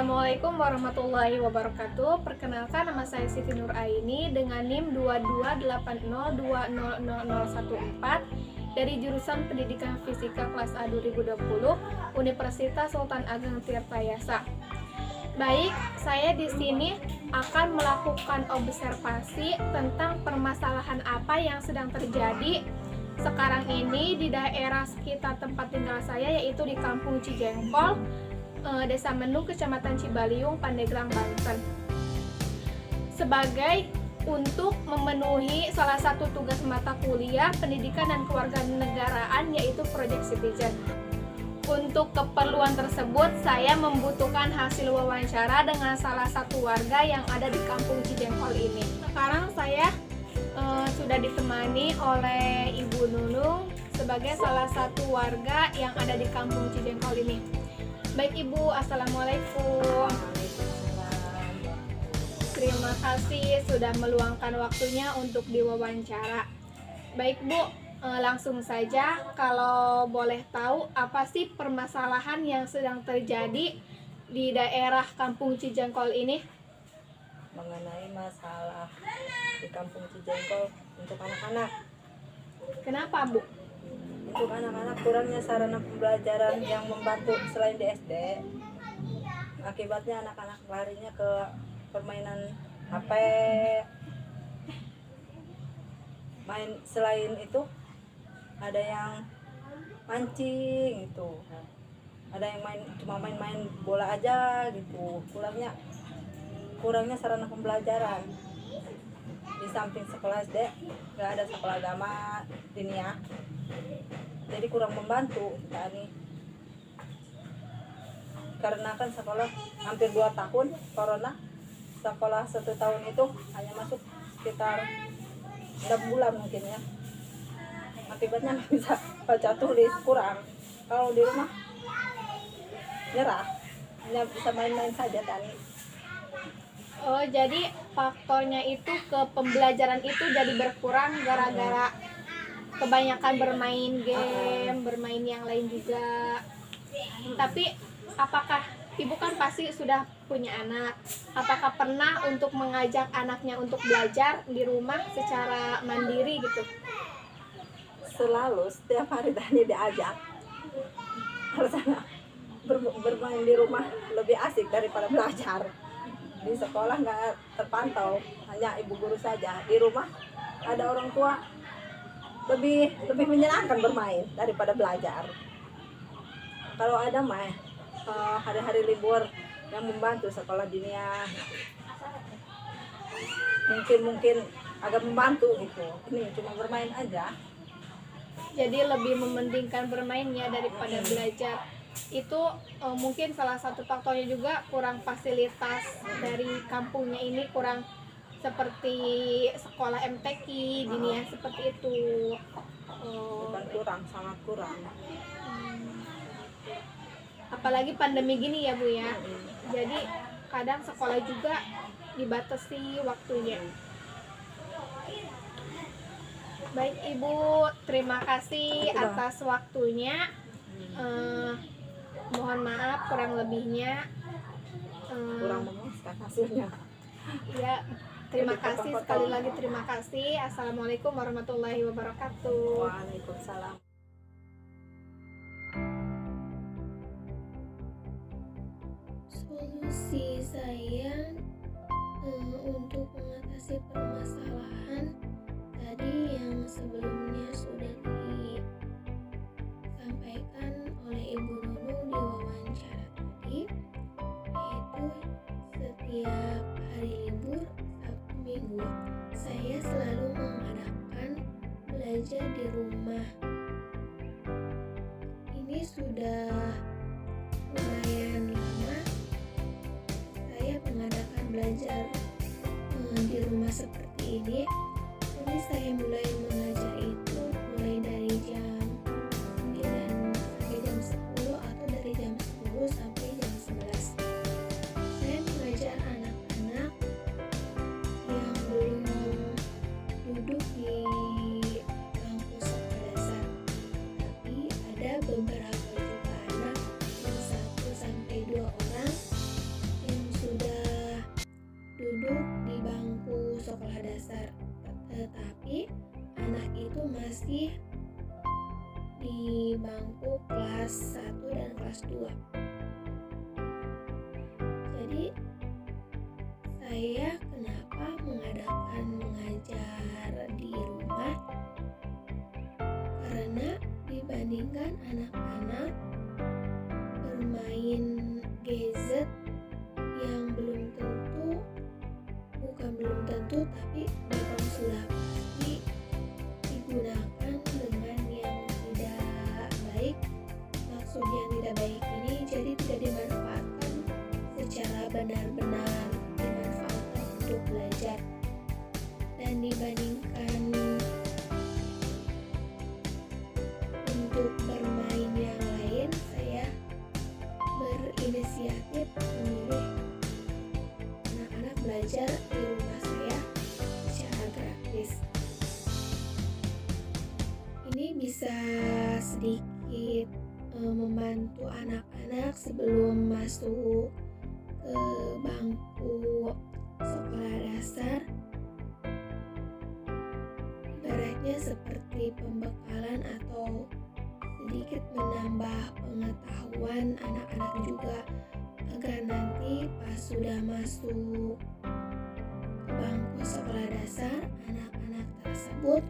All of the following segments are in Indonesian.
Assalamualaikum warahmatullahi wabarakatuh. Perkenalkan, nama saya Siti Nur Aini dengan NIM 2280200014 dari jurusan Pendidikan Fisika kelas A 2020 Universitas Sultan Ageng Tirtayasa. Baik, saya di sini akan melakukan observasi tentang permasalahan apa yang sedang terjadi sekarang ini di daerah sekitar tempat tinggal saya, yaitu di Kampung Cijengkol, Desa Mendung, Kecamatan Cibaliung, Pandeglang, Banten. Sebagai untuk memenuhi salah satu tugas mata kuliah Pendidikan dan Kewarganegaraan, yaitu Project Citizen. Untuk keperluan tersebut, saya membutuhkan hasil wawancara dengan salah satu warga yang ada di Kampung Cijengkol ini. Sekarang saya sudah ditemani oleh Ibu Nunung sebagai salah satu warga yang ada di Kampung Cijengkol ini. Baik Ibu, Assalamualaikum. Terima kasih sudah meluangkan waktunya untuk diwawancara. Baik Bu, langsung saja, kalau boleh tahu apa sih permasalahan yang sedang terjadi di daerah Kampung Cijengkol ini? Mengenai masalah di Kampung Cijengkol untuk anak-anak. Kenapa Bu? Untuk anak-anak kurangnya sarana pembelajaran yang membantu selain di SD. Akibatnya anak-anak larinya ke permainan HP. Selain itu ada yang mancing gitu. Ada yang cuma main-main bola aja gitu. Kurangnya sarana pembelajaran. Di samping sekolah SD nggak ada sekolah agama diniyah, jadi kurang membantu kita nih, karena kan sekolah hampir 2 tahun corona, sekolah 1 tahun itu hanya masuk sekitar 6 bulan mungkin ya. Akibatnya nggak bisa baca tulis, kurang. Kalau di rumah nyerah, hanya bisa main-main saja tadi. Oh, jadi faktornya itu ke pembelajaran itu jadi berkurang gara-gara kebanyakan bermain game, bermain yang lain juga. Tapi apakah Ibu kan pasti sudah punya anak, apakah pernah untuk mengajak anaknya untuk belajar di rumah secara mandiri gitu? Selalu setiap hari tadi diajak, karena bermain di rumah lebih asik daripada belajar. Di sekolah nggak terpantau, hanya ibu guru saja. Di rumah ada orang tua, lebih menyenangkan bermain daripada belajar. Kalau ada hari-hari libur yang membantu sekolah diniyah, mungkin agak membantu gitu. Ini cuma bermain aja. Jadi lebih mementingkan bermainnya daripada belajar. Itu mungkin salah satu faktornya juga kurang fasilitas dari kampungnya ini, kurang seperti sekolah MTQ diniyah seperti itu. Bukan kurang, sangat kurang. Apalagi pandemi gini ya Bu ya. Jadi kadang sekolah juga dibatasi waktunya. Baik Ibu, terima kasih atas waktunya. Mohon maaf kurang lebihnya. Kurang memuaskan hasilnya. Ya, terima kasih sekali lagi, terima kasih. Assalamualaikum warahmatullahi wabarakatuh. Waalaikumsalam. Solusi saya untuk mengatasi permasalahan tadi yang sebelumnya sudah disampaikan oleh Ibu Nunung di wawancara tadi, yaitu setiap hari libur Sabtu Minggu saya selalu mengadakan belajar di rumah. Ini sudah lumayan lama saya mengadakan belajar di rumah seperti ini. Jadi saya mulai mengajar itu mulai dari jam 9 sampai jam 10 atau dari jam 10 sampai jam 11. Saya mengajar anak-anak yang belum duduk di bangku sekolah dasar. Tapi ada beberapa juga anak yang 1 sampai 2 orang dasar, tetapi anak itu masih di bangku kelas 1 dan kelas 2. Jadi saya kenapa mengadakan mengajar di rumah? Karena dibandingkan anak-anak bermain gadget yang belum tentu tapi memang sudah pasti digunakan dengan yang tidak baik. Maksud yang tidak baik ini jadi tidak dimanfaatkan secara benar-benar, dimanfaatkan untuk belajar. Dan dibandingkan untuk bermain yang lain, saya berinisiatif memilih anak-anak belajar di rumah saya secara gratis. Ini bisa sedikit membantu anak-anak sebelum masuk ke bangku sekolah dasar. Ibaratnya seperti pembekalan atau sedikit menambah pengetahuan anak-anak juga, agar nanti pas sudah masuk ke bangku sekolah dasar, anak-anak tersebut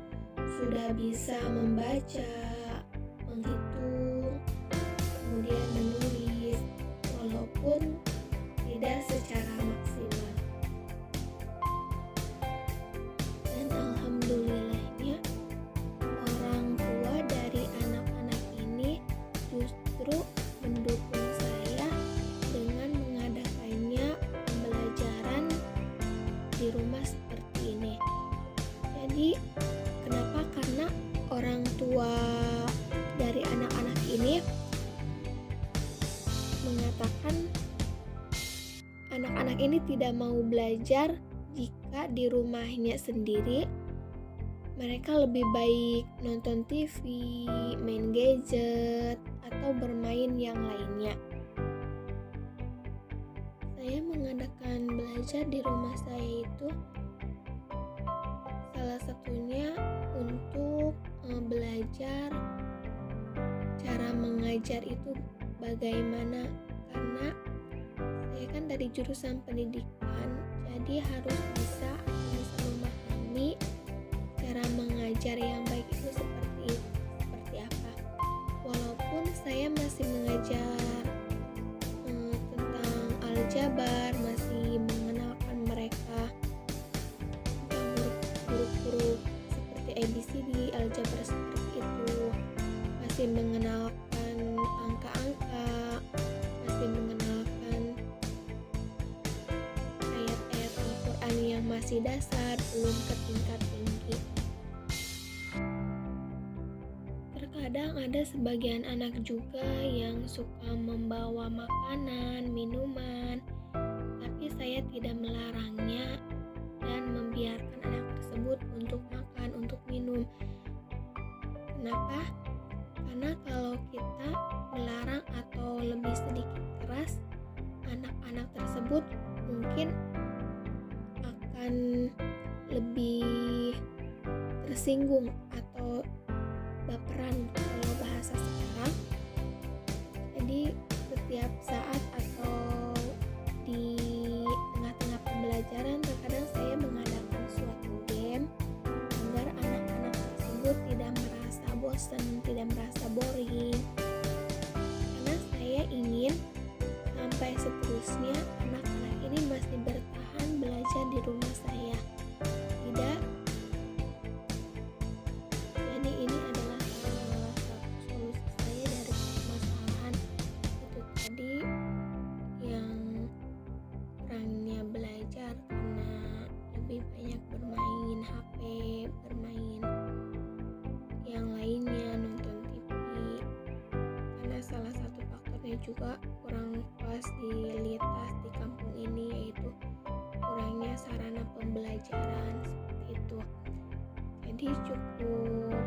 sudah bisa membaca, menghitung, kemudian menulis, walaupun tidak secara maksimal. Dan alhamdulillahnya orang tua dari anak-anak ini justru mendukung saya dengan mengadakannya pembelajaran di rumah seperti ini. Jadi kenapa? Karena orang tua dari anak-anak ini mengatakan anak-anak ini tidak mau belajar jika di rumahnya sendiri mereka lebih baik nonton TV, main gadget, atau bermain yang lainnya. Saya mengadakan belajar di rumah saya itu salah satunya untuk belajar cara mengajar itu bagaimana, karena saya kan dari jurusan pendidikan, jadi harus bisa memahami cara mengajar yang baik itu seperti apa. Walaupun saya masih mengajar tentang aljabar, masih mengenalkan mereka tentang huruf-huruf seperti ABCD, aljabar seperti itu, masih mengenalkan angka-angka, masih mengenalkan ayat-ayat Al-Quran yang masih dasar, belum ke tingkat tinggi. Terkadang ada sebagian anak juga yang suka membawa makanan, minuman, tapi saya tidak melarangnya dan membiarkan anak tersebut untuk makan, untuk minum. Kenapa? Karena kalau kita melarang atau lebih sedikit keras, anak-anak tersebut mungkin akan lebih tersinggung atau baperan kalau bahasa sekarang. Jadi setiap saat atau di tengah-tengah pembelajaran terkadang saya mengadakan suatu game agar anak-anak tersebut tidak merasa bosan, tidak merasa boring. Karena saya ingin sampai seterusnya anak-anak ini masih bertahan belajar di rumah saya. Tidak. Jadi ini adalah salah satu solusi saya dari permasalahan itu tadi, yang kurangnya belajar karena lebih banyak bermain HP, bermain yang lainnya, nonton TV. Karena salah satu faktornya juga kurang fasilitas di kampung ini, yaitu kurangnya sarana pembelajaran seperti itu. Jadi cukup